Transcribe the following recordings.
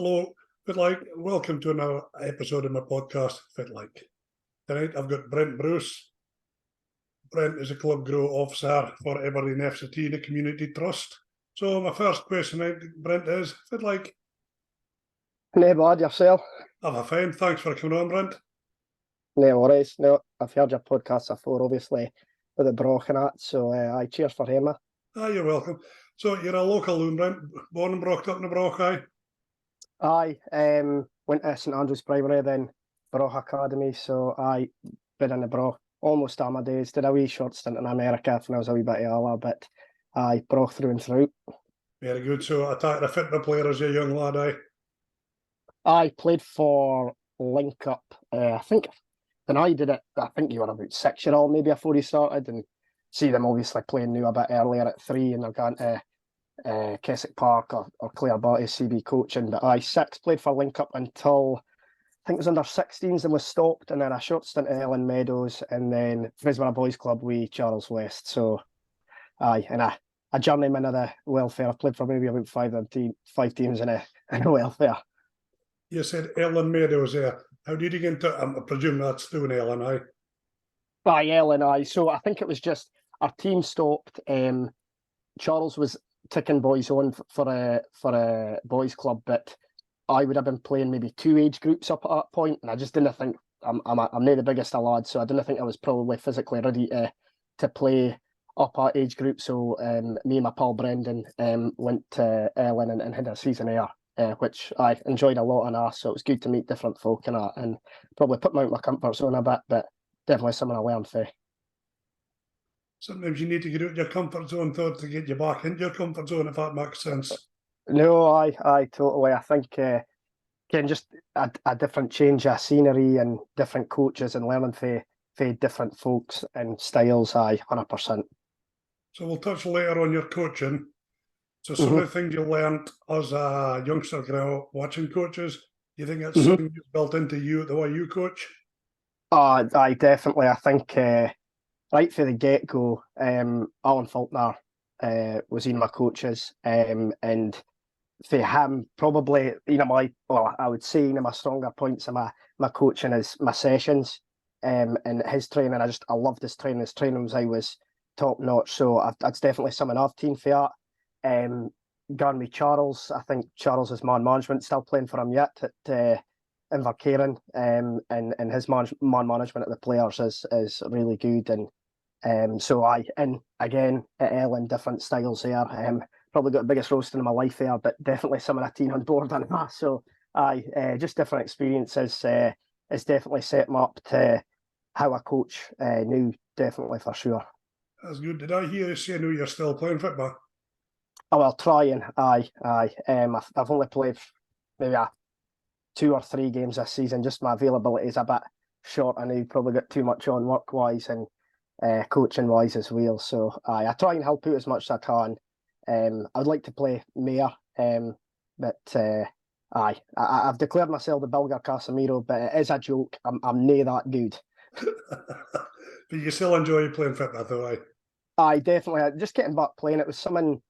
Hello, FITLIKE. Welcome to another episode of my podcast, FITLIKE. Tonight I've got Brent Bruce. Brent is a club grow officer for Aberdeen FCT, the Community Trust. So my first question, Brent, is FITLIKE. No bad, yourself? I'm fine. Thanks for coming on, Brent. No worries. No, I've heard your podcast before, obviously, with the Broch and that, so I cheers for him. You're welcome. So you're a local loon, Brent, born and brought up in the Broch, aye? Aye, went to St Andrews Primary, then Broch Academy, so I been in the Broch almost all my days. Did a wee short stint in America when I was a wee bit older, but I Broch through and through. Very good. So attacked a football player as a young lad, aye? I played for Link Up, I think, when I did it, I think you were about 6-year-old maybe before you started, and see them obviously playing now a bit earlier at 3, and they're going to Keswick Park or Clare Barty CB coaching. But I played for Link Up until I think it was under 16s and was stopped, and then a short stint at Ellen Meadows, and then Frisbee Boys Club with Charles West. So and a journeyman of the welfare. I played for maybe about 5 teams in a welfare. You said Ellen Meadows there. How did you get into I presume that's through an Ellen, aye? By Ellen, aye. So I think it was just our team stopped. Charles was taking boys on for a boys club, but I would have been playing maybe 2 age groups up at that point, and I just didn't think I'm not the biggest of lads, so I didn't think I was probably physically ready to play up at age group. So me and my pal Brendan went to Ellen and had a season there. Which I enjoyed a lot, and so it was good to meet different folk and probably put me out of my comfort zone a bit, but definitely something I learned from. Sometimes you need to get out your comfort zone to get you back into your comfort zone, if that makes sense. No, I totally. I think just a different change of scenery and different coaches and learning from different folks and styles. 100%. So we'll touch later on your coaching. So some of the things you learned as a youngster growing up watching coaches, do you think that's something you built into you, the way you coach? I definitely. I think right from the get-go, Alan Faulkner was in my coaches, and for him, probably, I would say, my stronger points of my coaching is my sessions, and his training. I loved his training. His training was top notch. So that's definitely something I've taken for that. Gone with Charles. I think Charles is man management, still playing for him yet at Inverkeithing, and his man management of the players is really good. And and again at Ellen, different styles there. Probably got the biggest roasting in my life there, but definitely something I team on board on that. So just different experiences is definitely set me up to how I coach now, definitely for sure. That's good. Did I hear you say now you're still playing football? Oh, well, trying. I've only played maybe 2 or 3 games this season. Just my availability is a bit short. I know probably got too much on work wise and coaching wise as well. So I try and help out as much as I can. I would like to play more, but I've declared myself the Belgar Casemiro, but it is a joke. I'm nae that good. But you still enjoy playing football, though, aye? I definitely. Just getting back playing, it was something.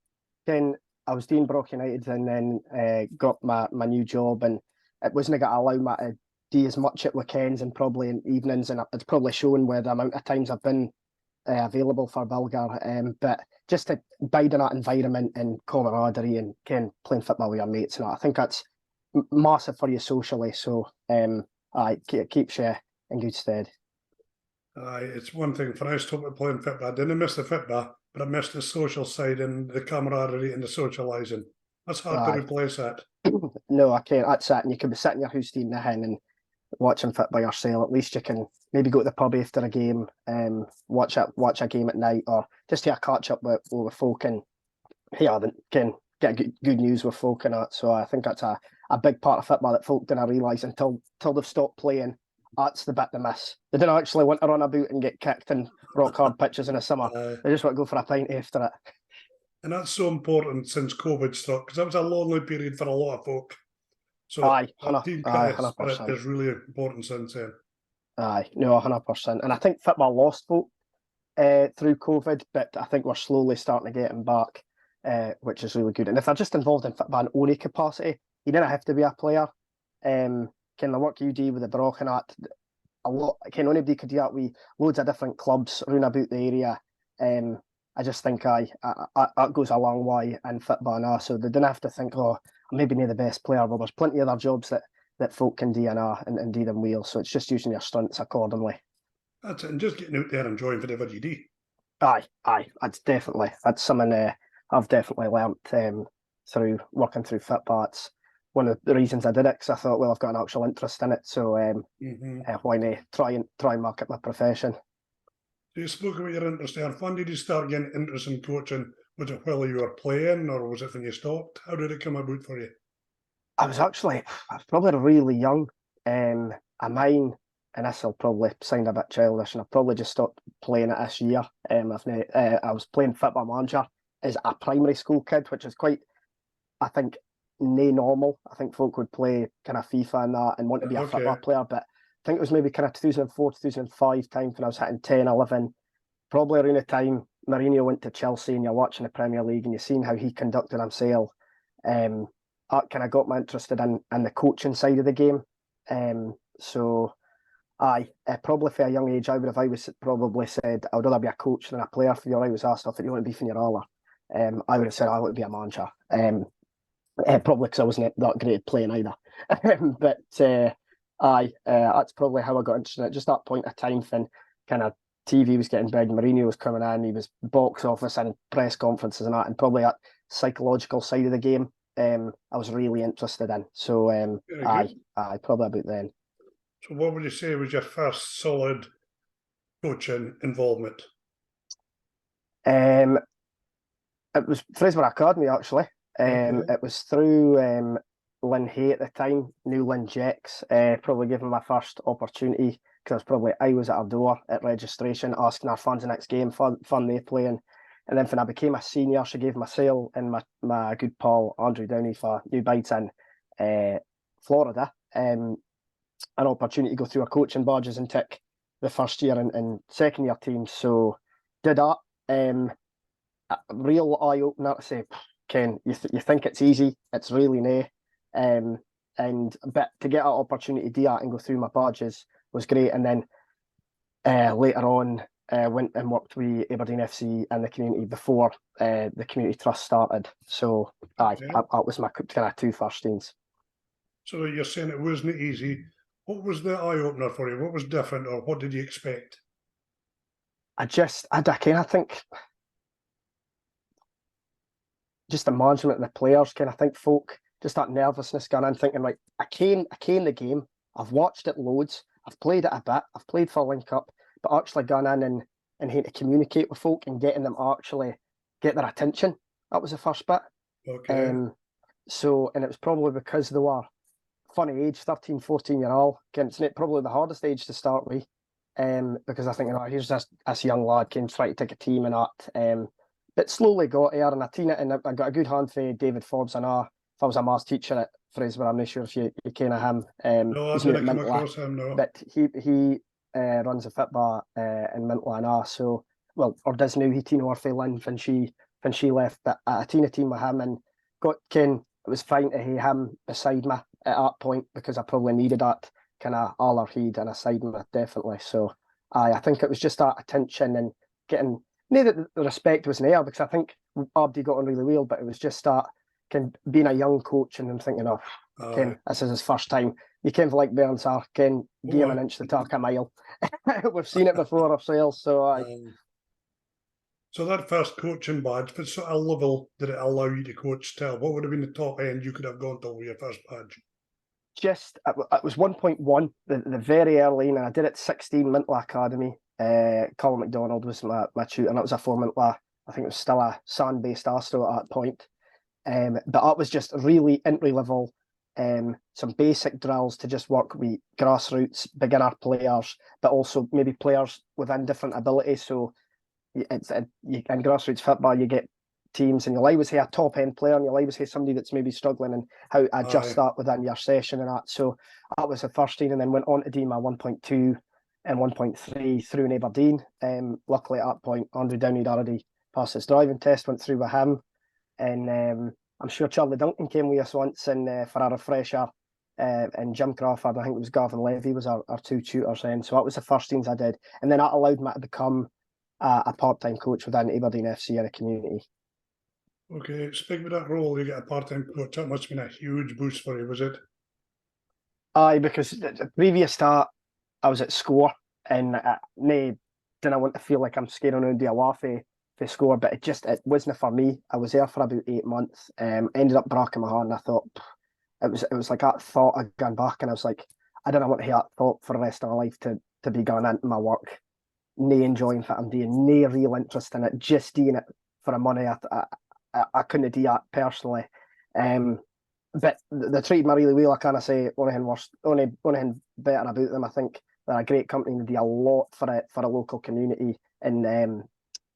Then I was doing Broch United, and then got my new job, and it wasn't going to allow me to do as much at weekends and probably in evenings, and it's probably shown with the amount of times I've been available for Belgar. But just to bide in that environment and camaraderie and playing football with your mates, and I think that's massive for you socially. So keeps you in good stead. It's one thing for us to playing football. I didn't miss the football, but I missed the social side and the camaraderie and the socialising. That's hard to replace that. No, I can't. That's it. And you can be sitting in your house eating a hen and watching football yourself. At least you can maybe go to the pub after a game, watch a game at night, or just to catch up with folk and can get good news with folk and that. So I think that's a big part of football that folk didn't realise until they've stopped playing. That's the bit they miss. They didn't actually want to run about and get kicked in rock hard pitches in the summer. They just want to go for a pint after it. And that's so important since COVID struck, because that was a lonely period for a lot of folk. So team spirit is really important since then. No, 100%. And I think football lost folk through COVID, but I think we're slowly starting to get them back, which is really good. And if they're just involved in football in any capacity, you didn't have to be a player. Kind of work you do with the Brock and that, a lot. Anybody could do that with loads of different clubs around about the area. I just think that goes a long way in football now. So they didn't have to think, oh, I'm maybe not the best player. Well, there's plenty of other jobs that folk can do and do them well. So it's just using your strengths accordingly. That's it, and just getting out there and enjoying whatever you do. Aye, that's something I've definitely learnt through working through football. It's one of the reasons I did it, because I thought, well, I've got an actual interest in it, so why not try and market my profession. So you spoke about your interest there. When did you start getting interest in coaching? Was it while you were playing, or was it when you stopped? How did it come about for you? I was probably really young. I mine, and this will probably sound a bit childish, and I probably just stopped playing it this year. I was playing Football Manager as a primary school kid, which is quite, I think, nae normal. I think folk would play kind of FIFA and that and want to be a football player, but I think it was maybe kind of 2004, 2005 time when I was hitting 10, 11, probably around the time Mourinho went to Chelsea and you're watching the Premier League and you're seeing how he conducted himself. That kind of got me interested in the coaching side of the game. So probably for a young age, if I was probably said I would rather be a coach than a player. For you, I was asked if you want to be from your hour, I would have said I want to be a manager. Probably because I wasn't that great at playing either. But that's probably how I got interested in it. Just that point of time when kind of TV was getting big, Mourinho was coming in, he was box office and press conferences and that, and probably that psychological side of the game I was really interested in. So probably about then. So what would you say was your first solid coaching involvement? It was Fraser Academy, actually. It was through Lynn Hay at the time, knew Lynn Jex, probably gave me my first opportunity, because I was at her door at registration asking our fans the next game, fun they playing. And then when I became a senior, she gave myself and my good pal Andrew Downey for New Bites in Florida an opportunity to go through our coaching badges and tick the first year and second year teams. So did that. A real eye opener to say, Ken, you think it's easy? It's really nae. But to get that opportunity to do that and go through my badges was great. And then later on, went and worked with Aberdeen FC and the community before the community trust started. So that was my kind of two first things. So you're saying it wasn't easy. What was the eye opener for you? What was different, or what did you expect? I think just the management of the players, I think folk, just that nervousness going in, thinking, right, I ken the game, I've watched it loads, I've played it a bit, I've played for Link Up, but actually going in and having to communicate with folk and getting them to actually get their attention. That was the first bit. Okay. And it was probably because they were funny age, 13, 14-year-old. It's probably the hardest age to start with. Because I think, here's this young lad can try to take a team and that. But slowly got here, and I got a good hand for David Forbes. And if I was a maths teacher at Fraser, I'm not sure if you kind of him. No, I didn't come across him, no. But he runs a football in Mintla, so or does now. He teamed over Lynn when she left, but I teamed a team with him and got Ken. It was fine to have him beside me at that point, because I probably needed that kind of all heed and aside me, definitely. So I think it was just that attention and getting, not that the respect was there, because I think Abdi got on really well, but it was just that being a young coach and then thinking, Ken, this is his first time. You can't like Burns are, Ken, give him an inch to talk a mile. We've seen it before ourselves, so So that first coaching badge, what sort of level did it allow you to coach till? What would have been the top end you could have gone to with your first badge? It was 1.1, the very early, and I did it 16, Mintla Academy. Colin McDonald was my tutor, and that was a 4 Mintla. I think it was still a sand-based Astro at that point. But that was just really entry level, some basic drills to just work with grassroots, beginner players, but also maybe players within different abilities. So in grassroots football, you get teams, and you'll always have a top end player, and you'll always have somebody that's maybe struggling, and how to adjust that within your session and that. So that was the first thing, and then went on to do my 1.2 and 1.3 through in Aberdeen. Luckily at that point, Andrew Downey had already passed his driving test, went through with him, and I'm sure Charlie Duncan came with us once for a refresher. And Jim Crawford, I think it was Gavin Levy was our two tutors then. So that was the first teams I did. And then that allowed me to become a part-time coach within Aberdeen FC in the community. Okay, speaking of that role, you get a part-time coach. That must have been a huge boost for you, was it? Aye, because the previous to that, I was at Score and didn't want to feel like I'm scaring around the away for Score, but it wasn't for me. I was there for about 8 months. Ended up breaking my heart, and I thought it was like that thought I'd gone back, and I was like, I don't want to hear that thought for the rest of my life to be going into my work, nae enjoying what I'm doing, nae real interest in it, just doing it for the money. I couldn't do that personally. But they treated me really well. I can't say anything better about them. I think they're a great company and they do a lot for a local community and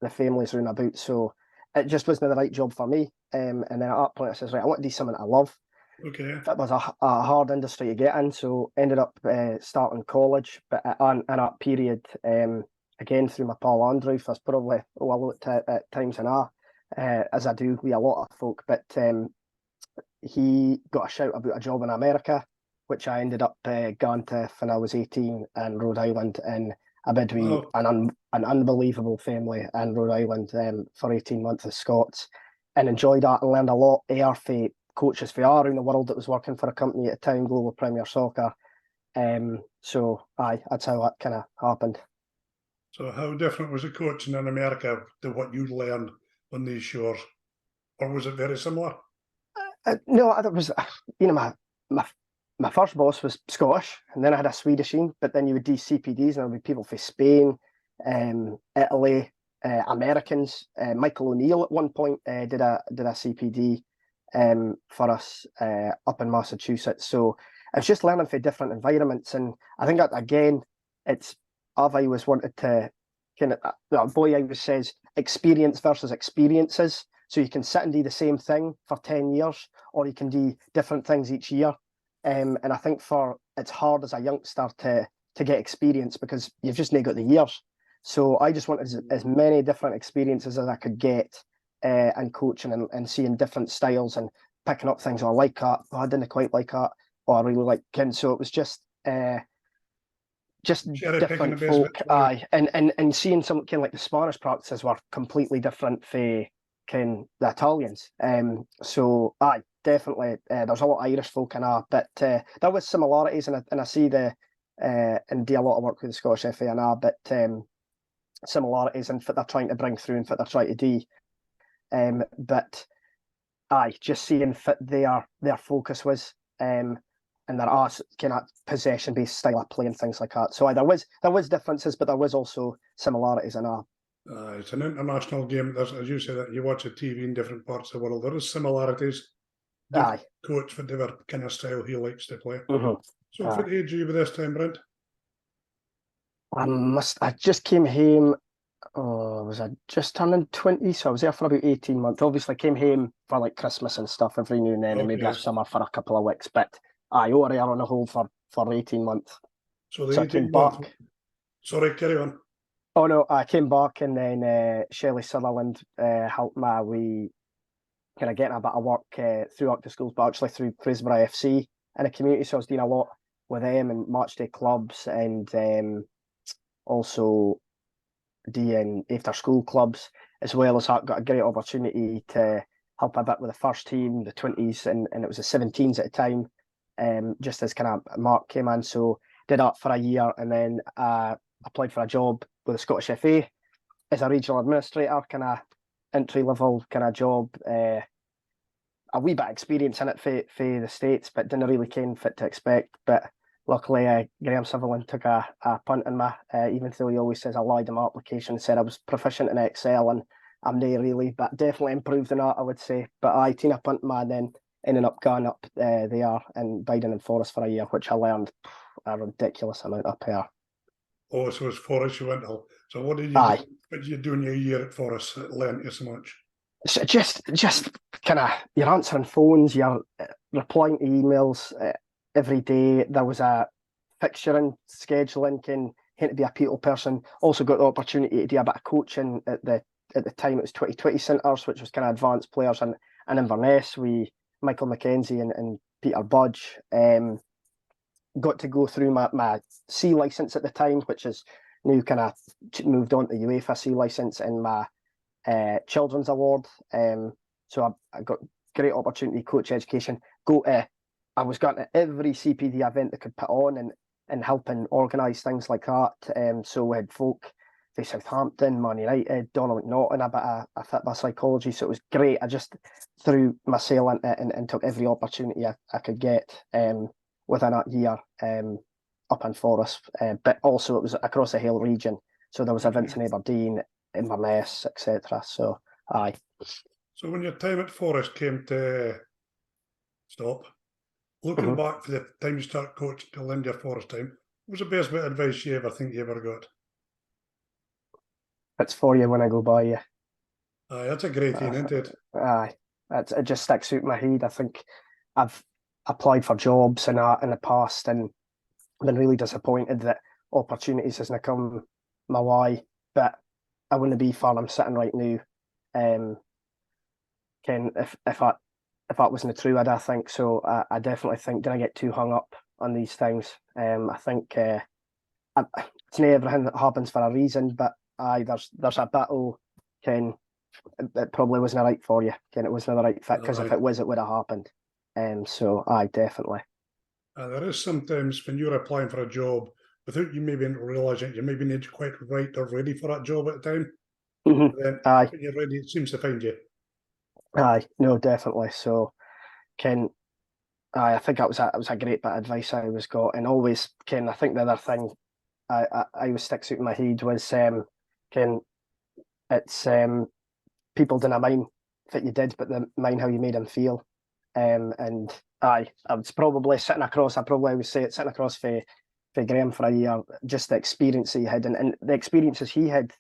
the families round about. So it just wasn't the right job for me. And then at that point, I says, right, I want to do something I love. Okay. That was a hard industry to get in, so ended up starting college. But in that period, again through my pal Andrew, I was probably overlooked at times and as I do with a lot of folk. But he got a shout about a job in America, which I ended up going to when I was 18 in Rhode Island, and I bid with an unbelievable family in Rhode Island for 18 months as Scots, and enjoyed that and learned a lot for coaches for around the world that was working for a company at the time, Global Premier Soccer. So that's how that kind of happened. So how different was the coaching in America to what you learned on these shores? Or was it very similar? No, it was, my first boss was Scottish, and then I had a Swedish team, but then you would do CPDs, and there would be people from Spain, Italy, Americans. Michael O'Neill at one point did a CPD for us up in Massachusetts. So I was just learning for different environments, and I think that again, I've always wanted to boy always says experience versus experiences. So you can sit and do the same thing for 10 years, or you can do different things each year. And I think it's hard as a youngster to get experience because you've just not got the years. So I just wanted as many different experiences as I could get and coaching and seeing different styles and picking up things. I like that. Oh, I didn't quite like that. Or I really like Ken. So it was just different folk. And seeing some kind of like the Spanish practices were completely different for the Italians. So definitely there's a lot of Irish folk in but there was similarities, and I see and do a lot of work with the Scottish FA and but similarities in what they're trying to bring through and what they're trying to do. But just seeing what their focus was, and their kind of possession-based style of play and things like that. So there was differences, but there was also similarities in it's an international game. As you say, that you watch a TV in different parts of the world. There is similarities. Coach, whatever kind of style he likes to play. Mm-hmm. So, what age are you by this time, Brent? I just came home. Was I just turning 20? So I was there for about 18 months. Obviously, came home for like Christmas and stuff every now and then, and maybe a summer for a couple of weeks. But over there on the whole for 18 months. So the 18 months. Sorry, carry on. Oh no, I came back, and then Shelley Sutherland helped me with kind of getting a bit of work through up to schools, but actually through Fraserburgh FC in the community. So I was doing a lot with them and matchday clubs, and also doing after school clubs, as well as got a great opportunity to help a bit with the first team, the 20s, and it was the 17s at the time, just as kind of Mark came in. So did that for a year, and then applied for a job with the Scottish FA as a regional administrator, kind of entry-level kind of job. A wee bit of experience in it for the States, but didn't really ken what to expect. But luckily, Graham Sutherland took a punt on me, even though he always says I lied in my application, said I was proficient in Excel, and I'm not really, but definitely improved in that, I would say. But I taken a punt on me, and then ended up going up there in Biden and Forest for a year, which I learned a ridiculous amount up here. Oh, so it's Forest you went to. So what did you do? What did you do in your year at Forest that learned you so much? So just kind of, you're answering phones, you're replying to emails every day. There was a fixturing, scheduling, had to be a people person. Also got the opportunity to do a bit of coaching at the time. It was 2020 centres, which was kind of advanced players, and in Inverness with Michael McKenzie and Peter Budge. Got to go through my C licence at the time, which is now kind of moved on to UEFA C licence, and my Children's Award. So I got great opportunity to coach education. I was going to every CPD event they could put on and helping organise things like that. So we had folk from Southampton, Man United, Donald McNaughton, a bit of football psychology. So it was great. I just threw my sail into it and took every opportunity I could get within that year up in Forest. But also it was across the Hill region. So there was events in Aberdeen, Inverness, etc. So, aye. So when your time at Forest came to stop, looking back for the time you start coaching till end your Forest time, what was the best bit of advice you ever think you ever got? It's for you when I go by you. Aye, that's a great thing, isn't it? Aye. It just sticks out in my head. I think I've applied for jobs in the past and been really disappointed that opportunities hasn't come my way. But I wouldn't be far I'm sitting right now. Ken, if that wasn't true, I think so. I definitely think, did I get too hung up on these things? I think it's not everything that happens for a reason, but there's a battle, Ken. It probably wasn't right for you, Ken. It wasn't the right fit, because if it was, it would have happened. So definitely. There is sometimes when you're applying for a job, without you maybe realising you're maybe not quite right or ready for that job at the time. Then when you're ready, it seems to find you. Aye, no, definitely. So, Ken, I think that was a great bit of advice I always got, and always, Ken. I think the other thing I always sticks out in my head was, Ken, it's people didn't mind that you did, but they mind how you made them feel. And I was probably sitting across. I probably always say it, sitting across for Graham for a year. Just the experience he had, and the experiences he had.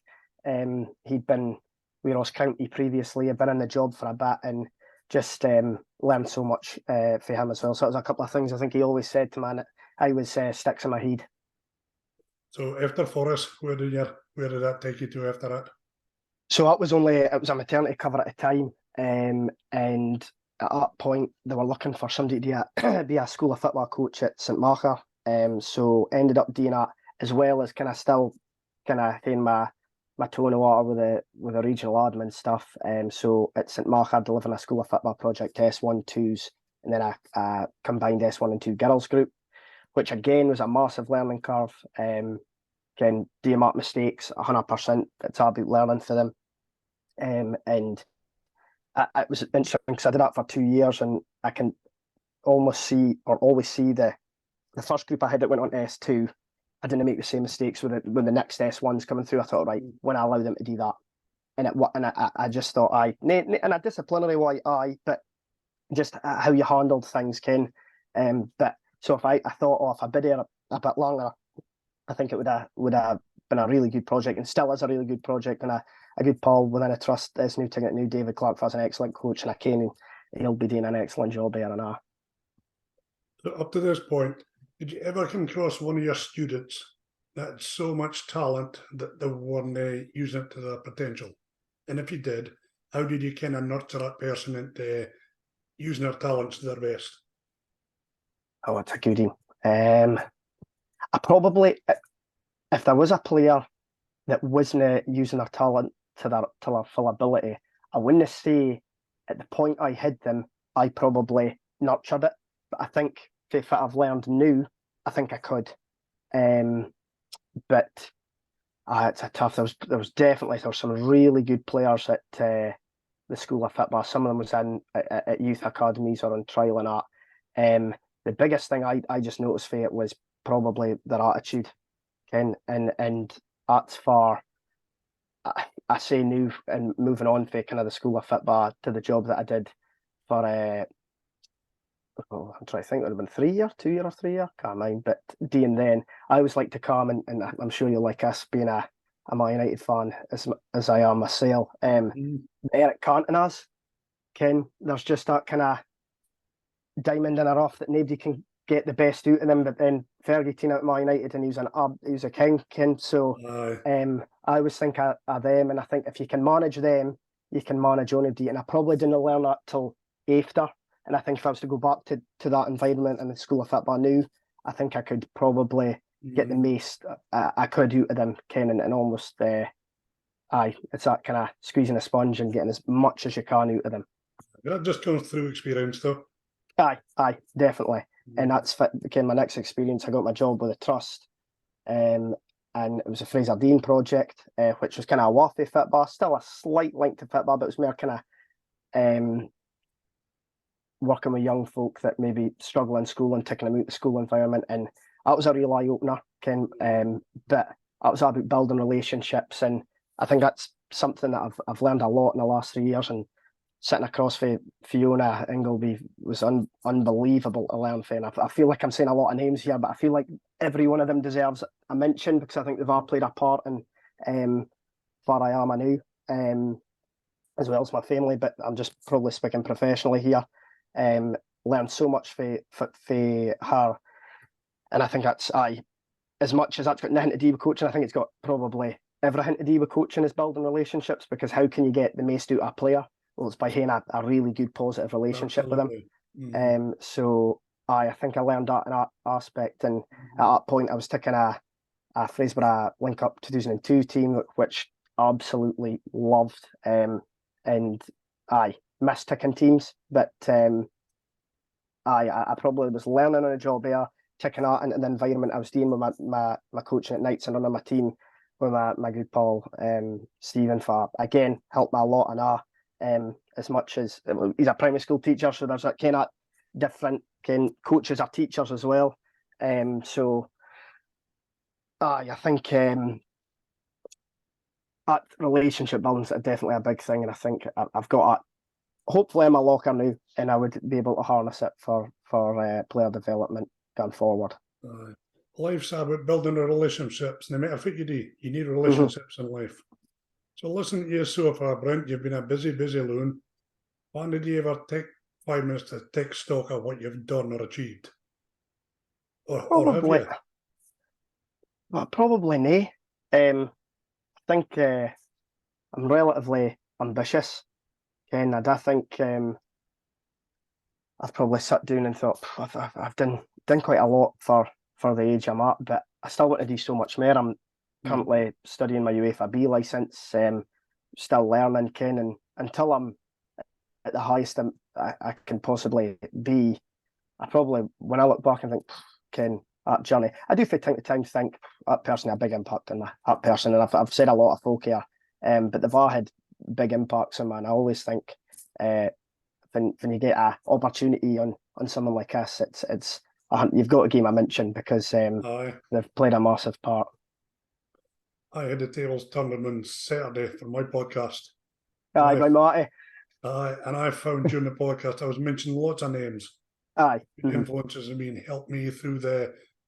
He'd been with Ross County previously. Had been in the job for a bit, and just learned so much for him as well. So it was a couple of things I think he always said to me, and I was sticks in my head. So after Forest, where did that take you to after that? So it was a maternity cover at the time, and at that point they were looking for somebody to be a school of football coach at St Marker. So ended up doing that, as well as still getting my toe in the water with the regional admin stuff. So at St Marker, delivering a school of football project, S1, 2s, and then a combined S1 and 2 girls group, which again was a massive learning curve. Can do make mistakes 100%. It's about learning for them. And it was interesting because I did that for 2 years, and I can always see the first group I had that went on to S2. I didn't make the same mistakes when the next S1's coming through. I thought, right, when I allow them to do that, and I just thought, in a disciplinary way, but just how you handled things, Ken. But so if I thought, if I bid here a bit longer, I think it would have been a really good project, and still is a really good project, and a good Paul within a trust. This new thing at New David Clark was an excellent coach, and I can he'll be doing an excellent job there. And So up to this point, did you ever come across one of your students that had so much talent that they weren't using it to their potential? And if you did, how did you kind of nurture that person into using their talents to their best? Oh, it's a goodie. I probably, if there was a player that wasn't using their talent to their full ability, I wouldn't say at the point I had them, I probably nurtured it. But I think if I've learned new, I think I could. But it's a tough. There was some really good players at the School of Football. Some of them was at youth academies or on trial and that. The biggest thing I just noticed for it was probably their attitude, Ken, and that's far. I say new and moving on for kind of the School of Football to the job that I did for I'm trying to think, it would have been 3 years, 2 year or 3 year, can't mind. But D and then I always like to come and I'm sure you'll like us being a Man United fan as I am myself. Eric Cantona's, Ken, there's just that kind of diamond in a rough that nobody can get the best out of them. But then Fergie came out of Man United and he was a king, Ken. So I always think of them, and I think if you can manage them you can manage anybody, and I probably didn't learn that till after. And I think if I was to go back to that environment in the school of football now, I think I could probably get the most I could out of them, Ken, and almost it's that kind of squeezing a sponge and getting as much as you can out of them. That just comes through experience, though. Aye, definitely. And that's became my next experience. I got my job with the trust, and it was a Fraser Dean project, which was kind of a waffy football, still a slight link to football, but it was more kind of working with young folk that maybe struggle in school and taking them out the school environment. And that was a real eye-opener, Ken. But that was about building relationships, and I think that's something that I've learned a lot in the last 3 years. And sitting across for Fiona Ingleby was unbelievable to learn from. I feel like I'm saying a lot of names here, but I feel like every one of them deserves a mention because I think they've all played a part in where I am now, as well as my family. But I'm just probably speaking professionally here. Learned so much for her, and I think that's as much as that's got nothing to do with coaching. I think it's got probably everything to do with coaching is building relationships, because how can you get the most out of a player? Well, it's by having a really good positive relationship with them. So I think I learned that in that aspect, and at that point I was taking a Fraserburgh Link Up 2002 team, which I absolutely loved, and I missed taking teams, but I probably was learning on a job there, taking that into the environment I was doing with my coaching at nights and running my team with my good pal Stephen, for again helped me a lot in that. As much as he's a primary school teacher, so there's that kind of different coaches are teachers as well. So I think that relationship building is definitely a big thing, and I think I've got hopefully in my locker now, and I would be able to harness it for player development going forward. Life's about building relationships. No matter what you do, you need relationships in life. So listen to you so far, Brent. You've been a busy loon. When did you ever take 5 minutes to take stock of what you've done or achieved? Or have you? Well, probably no. I think I'm relatively ambitious, Ken. I do think I've probably sat down and thought I've done quite a lot for the age I'm at, but I still want to do so much more. I'm currently studying my UEFA B licence, still learning, Ken, and until I'm at the highest I can possibly be, I probably, when I look back and think, Ken, that journey, I do from time to time think that person had a big impact on that person, and I've said a lot of folk here, but they've all had big impacts on me, and I always think when you get an opportunity on someone like us, it's you've got to give them a mention, because they've played a massive part. I had the tables turned on Saturday for my podcast. Aye, by Marty. Aye, and I found during the podcast I was mentioning lots of names. Aye. Influences have been helped me through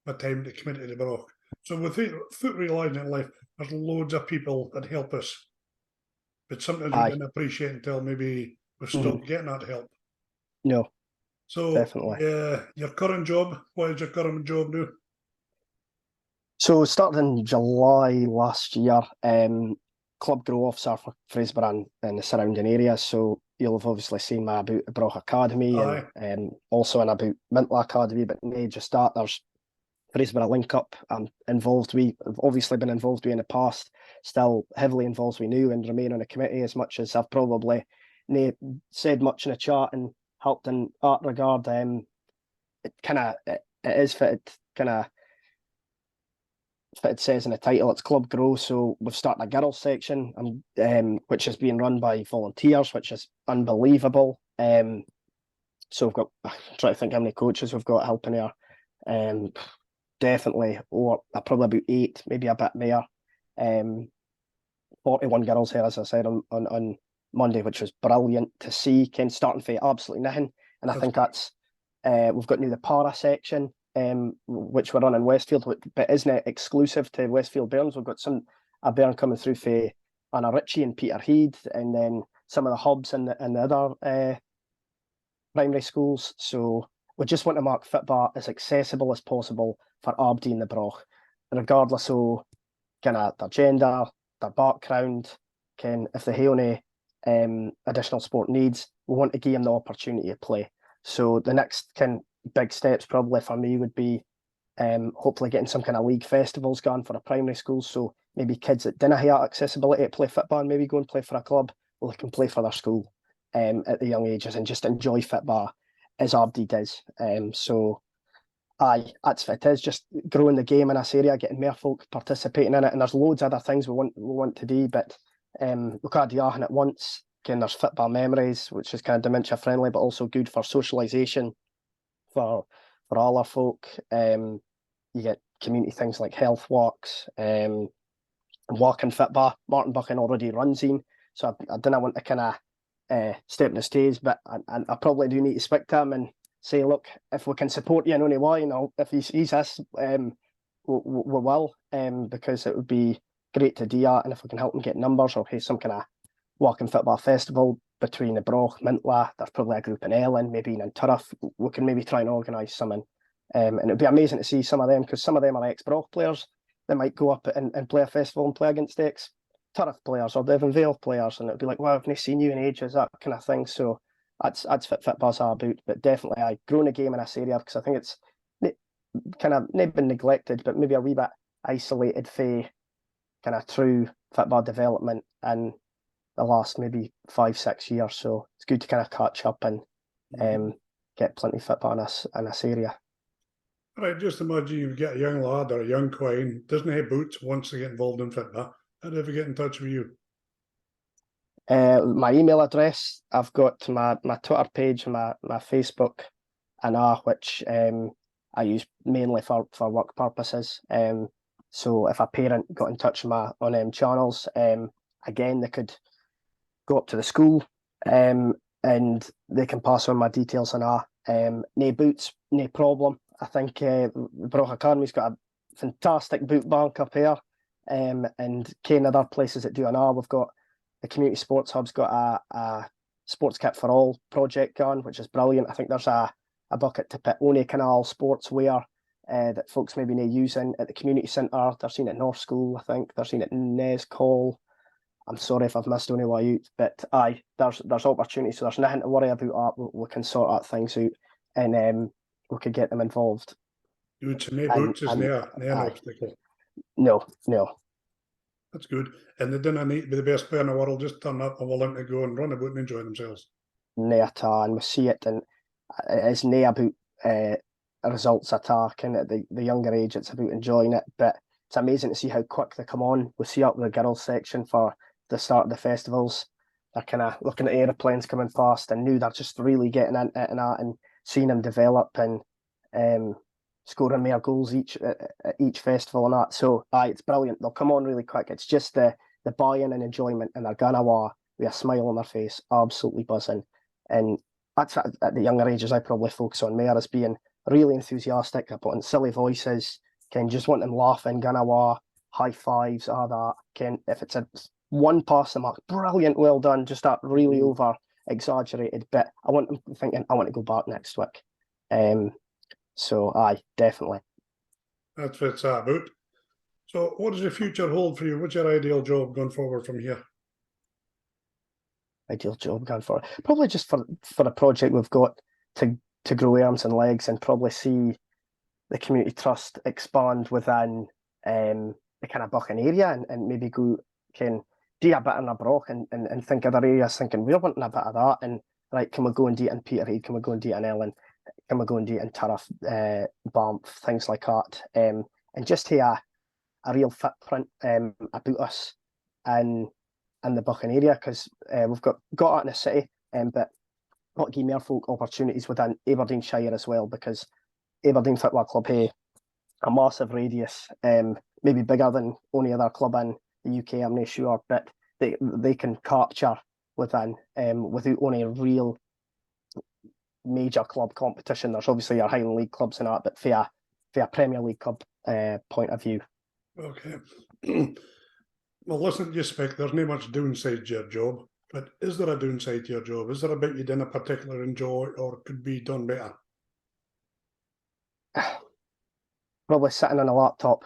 my time to commit to the Broch. So with foot realising in life, there's loads of people that help us. But sometimes we didn't appreciate until maybe we've stopped getting that help. No. So definitely. Your current job, what is your current job now? So started in July last year, club grow officer for Fraserburgh and the surrounding areas. So you'll have obviously seen my about the Broch Academy and also in about Mintla Academy, but no, just that there's Fraserburgh Link Up I'm involved with. I've obviously been involved with in the past, still heavily involved with now, and remain on the committee as much as I've probably said much in the chat and helped in that regard. It is fitted kind of it says in the title, it's Club Grow. So we've started a girls section, which is being run by volunteers, which is unbelievable. So we've got, I'm trying to think how many coaches we've got helping here. Definitely, or probably about 8, maybe a bit more. 41 girls here, as I said, on Monday, which was brilliant to see. Ken, starting for absolutely nothing. And I think that's, we've got now the para section, which we're on in Westfield, but isn't it exclusive to Westfield Bairns? We've got a Bairn coming through for Anna Ritchie and Peterhead, and then some of the hubs in the other primary schools. So we just want to make football as accessible as possible for Aberdeen and the Broch, regardless of kind of their gender, their background, if they have any additional sport needs, we want to give them the opportunity to play. So the next kind of big steps probably for me would be hopefully getting some kind of league festivals going for the primary schools. So maybe kids that didn't have accessibility to play football and maybe go and play for a club, well, they can play for their school at the young ages and just enjoy football as Abdi does. So aye, that's what it is. Just growing the game in this area, getting more folk participating in it, and there's loads of other things we want to do, but we can't do everything at once. Again, there's football memories, which is kind of dementia friendly, but also good for socialisation for all our folk. You get community things like health walks, walking football. Martin Buchan already runs in, so I didn't want to kind of step on the stage, but I probably do need to speak to him and say, look, if we can support you in any way, if he sees us, we will, because it would be great to do that, and if we can help him get numbers or have some kind of walking football festival between the Broch, Mintla, there's probably a group in Ellen, maybe in Turriff, we can maybe try and organise something. And it'd be amazing to see some of them, because some of them are ex-Broch players. They might go up and play a festival and play against ex-Turriff players or Devon Vale players, and it'd be like, wow, I've not seen you in ages, that kind of thing. So that's what football's all about. But definitely, I've grown a game in this area because I think it's kind of not been neglected, but maybe a wee bit isolated for kind of true football development in the last maybe 5-6 years. So it's good to kind of catch up and get plenty of football in this area. Right, just imagine you've got a young lad or a young quine, doesn't have boots, wants to get involved in football. How do they get in touch with you? My email address, I've got my Twitter page, my Facebook, and which I use mainly for work purposes. So if a parent got in touch with me on them channels, again, they could go up to the school and they can pass on my details and no boots, no problem. I think the Broch Academy's got a fantastic boot bank up here, and Kane other places that do an we've got the Community Sports Hub's got a sports kit for all project going, which is brilliant. I think there's a bucket to put only canal sportswear that folks maybe not using at the community centre. They're seen at North School, I think. They're seen at Nes Call. I'm sorry if I've missed any way out, but aye, there's opportunity. So there's nothing to worry about. We can sort out things out, and we could get them involved. Boots is near an obstacle. No. That's good. And they didn't need to be the best player in the world, just turn up and willing to go and run about and enjoy themselves. No at all, and we see it, and it's no about results attack, and at the younger age it's about enjoying it. But it's amazing to see how quick they come on. We see up the girls section for the start of the festivals. They're kind of looking at aeroplanes coming past, and now they're just really getting into it and seeing them develop and scoring more goals each festival and that. So it's brilliant. They'll come on really quick. It's just the buy-in and enjoyment, and they're gonna with a smile on their face, absolutely buzzing. And that's at the younger ages I probably focus on more, as being really enthusiastic, putting silly voices, can just want them laughing, gonna high fives, all that. Can if it's a one pass the mark, brilliant, well done, just that really over exaggerated bit. I want them thinking, I want to go back next week. So definitely. That's what it's about. So what does the future hold for you? What's your ideal job going forward from here? Ideal job going forward? Probably just for the project we've got to grow arms and legs, and probably see the community trust expand within the kind of Buchan area, and maybe do a bit in a Broch and think other areas, thinking we're wanting a bit of that, and right, can we go and do it in Peterhead, can we go and do it in Ellen, can we go and do it in Turriff, Banff, things like that, and just have a real footprint about us in the Buchan area, because we've got it in the city, but not give more folk opportunities within Aberdeenshire as well, because Aberdeen Football Club have a massive radius, maybe bigger than any other club in the UK, I'm not sure, but they can capture within without any real major club competition. There's obviously your Highland League clubs and that, but for a Premier League club point of view. Okay. Well, listen, you speak, there's not much downside to your job, but is there a downside to your job? Is there a bit you didn't particularly enjoy or could be done better? Probably sitting on a laptop.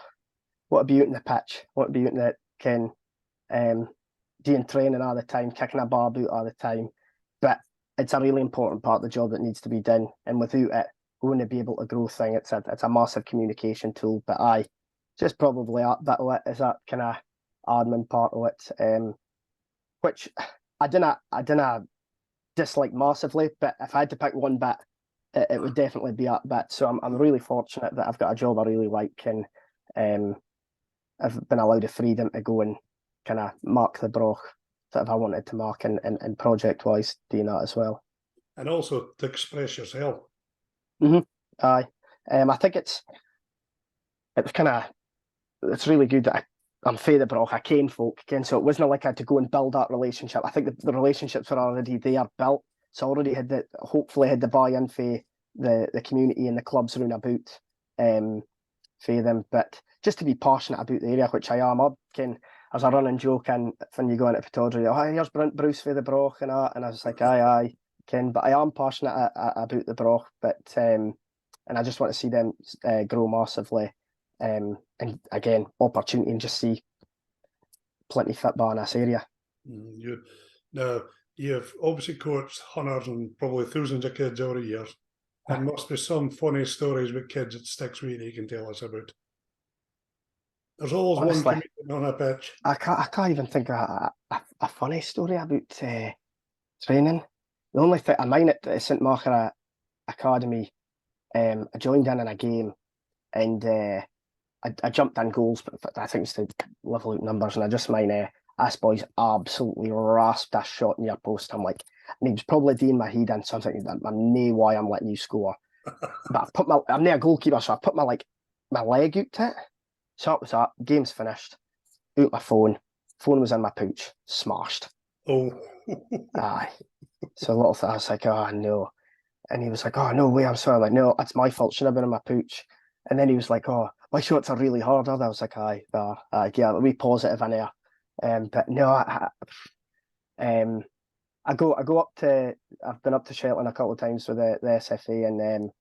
What about out in the pitch? What about out in the doing training all the time, kicking a bar boot all the time. But it's a really important part of the job that needs to be done. And without it, going to be able to grow thing. It's a massive communication tool. But just probably that bit of it is that kind of admin part of it, which I didn't dislike massively. But if I had to pick one bit, it would definitely be that bit. So I'm really fortunate that I've got a job I really like, and I've been allowed the freedom to go and kind of mark the broch that if I wanted to mark, and project wise doing that as well. And also to express yourself. Aye. I think it's really good that I'm fae the broch, I ken folk, so it wasn't like I had to go and build that relationship. I think the relationships were already there, built, so I already hopefully had the buy-in for the community and the clubs around about for them. But just to be passionate about the area, which I am, as a running joke, and when you go into photography, oh, here's Brent Bruce for the broch and that, and I was like, aye, ken, but I am passionate about the broch, but and I just want to see them grow massively. And again, opportunity, and just see plenty fit bar in this area. You've obviously coached hundreds and probably thousands of kids over the years. There must be some funny stories with kids that sticks with you can tell us about. There's always honestly, one comedian on a pitch. I can't even think of a funny story about training. The only thing I mind at St Margaret Academy, I joined in a game, and I jumped in goals, but I think it's to level out numbers, and I just mind us boys absolutely rasped a shot near post. I'm like, and he was probably doing my head in, so I'm thinking, I know why I'm letting you score. But I'm not a goalkeeper, so I put my leg out to it. So it was that. Game's finished. Out my phone. Phone was in my pouch. Smashed. Oh. Aye. So a lot of I was like, oh no. And he was like, oh no way, I'm sorry. I'm like, no, it's my fault. Shouldn't have been in my pouch. And then he was like, oh, my shots are really hard. I was like, aye, yeah, we positive in there. But no, I go up to. I've been up to Shetland a couple of times with the SFA, and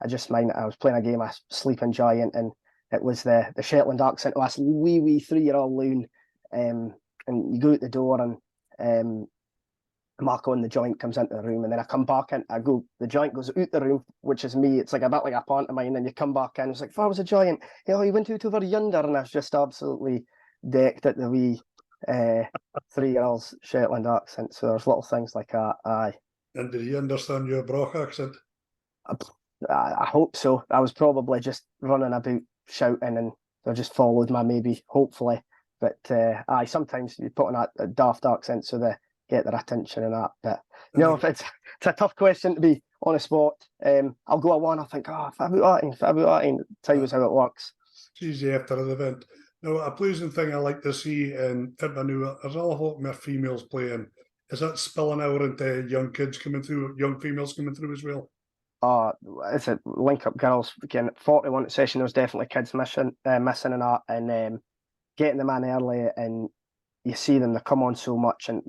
I just mind I was playing a game of Sleeping Giant, and it was the Shetland accent of this wee 3-year-old loon, and you go out the door, and Marco and the joint comes into the room, and then I come back in. The joint goes out the room, which is me. It's like a bit like a pantomime, and then you come back in. It's like, "Where was the giant? You know, he went out over yonder," and I was just absolutely decked at the wee 3-year-old's Shetland accent. So there's little things like that. Aye. And did he understand your broch accent? I hope so. I was probably just running about shouting, and they just followed me, maybe, hopefully. But aye, sometimes you put on a daft accent so they get their attention and that. But no, it's a tough question to be on the spot. I'll go at one. I think, if I about that, tell you how it works. It's easy after an event. Now, a pleasing thing I like to see in Tipmanua, there's a lot more females playing. Is that spilling out into young females coming through as well? It's a link up girls again. 41 session. There was definitely kids missing and that, and getting them in early, and you see them, they come on so much, and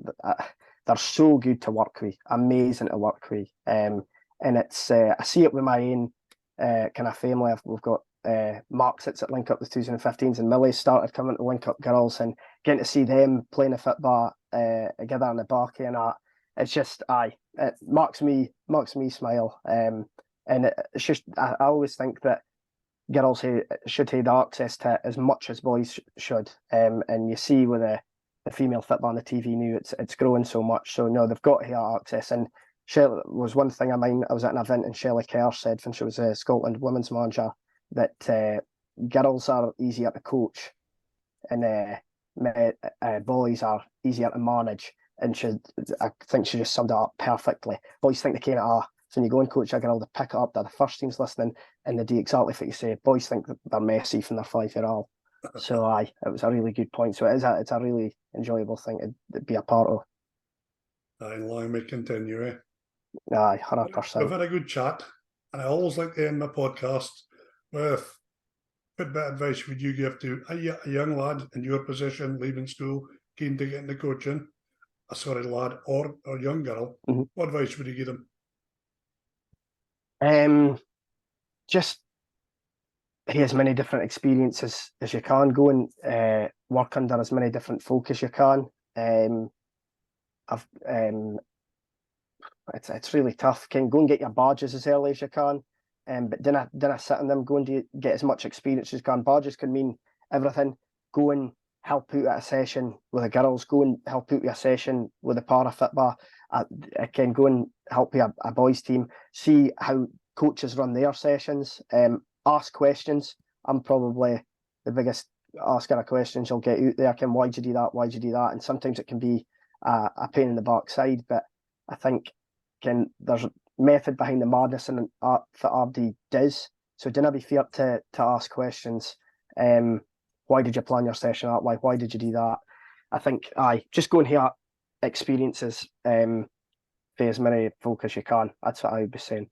they're so good to work with, amazing to work with. And it's I see it with my own kind of family. We've got Mark sits at Link Up the 2015s, and Millie started coming to Link Up girls, and getting to see them playing a football together in the back and that. It's just it marks me smile. And it's just I always think that girls should have access to it as much as boys should. And you see with the female football on the TV now, it's growing so much. So no, they've got to have access. And Shelley was one thing I mind. I was at an event, and Shelley Kerr said when she was a Scotland women's manager that girls are easier to coach, and boys are easier to manage. And I think she just summed it up perfectly. Boys think they can't. So when you go and coach a girl, they pick it up. They're the first team's listening, and they do exactly what you say. Boys think that they're messy from their 5-year-old. So it was a really good point. So it's a really enjoyable thing to be a part of. And long may continue, eh? Aye, 100%. We've had a good chat, and I always like to end my podcast with what bit of advice would you give to a young lad in your position, leaving school, keen to get into coaching, lad or young girl? Mm-hmm. What advice would you give them? Just have as many different experiences as you can. Go and work under as many different folk as you can. I've it's really tough. Can go and get your badges as early as you can, but dinna sit on them. Go and get as much experience as you can. Badges can mean everything. Go and help out at a session with the girls. Go and help out with a session with the para football. I can go and help you a boys team. See how coaches run their sessions. Ask questions. I'm probably the biggest asker of questions you'll get out there. Why'd you do that? Why'd you do that? And sometimes it can be a pain in the backside, but I think there's a method behind the madness and art that Aberdeen does. So don't be feared to ask questions. Why did you plan your session that way? Why did you do that? I think just go and hear experiences for as many folk as you can. That's what I would be saying.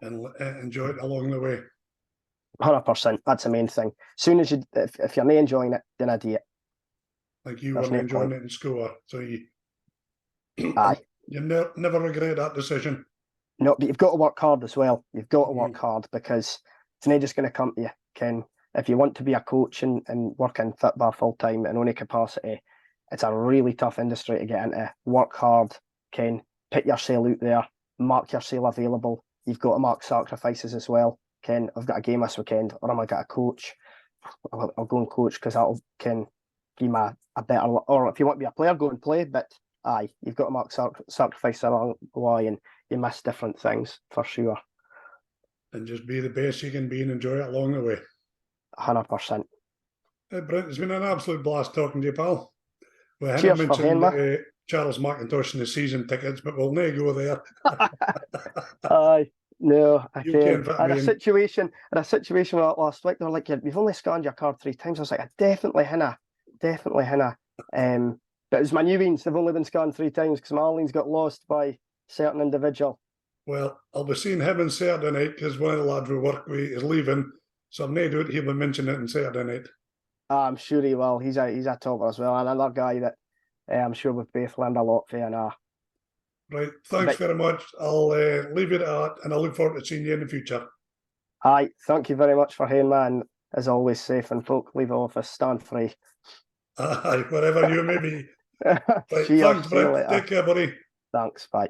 And enjoy it along the way. 100%. That's the main thing. Soon as if you're not enjoying it, then I do it. Like you weren't enjoying it in school, so you never regret that decision. No, but you've got to work hard as well. You've got to work hard, because it's not just going to come to you. Ken, if you want to be a coach and work in football full time in any capacity, it's a really tough industry to get into. Work hard, Ken. Put yourself out there. Mark yourself available. You've got to mark sacrifices as well. Ken, I've got a game this weekend, or am I got a coach? I'll go and coach, because that'll give me a better. Or if you want to be a player, go and play. But you've got to mark sacrifice along the way, and you miss different things for sure. And just be the best you can be and enjoy it along the way. 100%. Hey, Brent, it's been an absolute blast talking to you, pal. We hadn't Cheers mentioned Charles McIntosh and the season tickets, but we'll not go there. No, I can't. I had a situation with that last week. They were like, "You've only scanned your card 3 times." I was like, "I definitely hinna. But it was my new beans. They've only been scanned 3 times because my Arlene's got lost by a certain individual. Well, I'll be seeing him on Saturday night, because one of the lads we work with is leaving. So I'm no doubt he'll be mentioning it on Saturday night. I'm sure he will. He's a topper as well. Another guy that I'm sure we've both learned a lot from. Right. Thanks very much. I'll leave it at that, and I look forward to seeing you in the future. Thank you very much for hearing, man. As always, safe and folk, leave the office, stand free. Wherever you may be. Right, Cheers, thanks, Brent. Take care, buddy. Thanks, bye.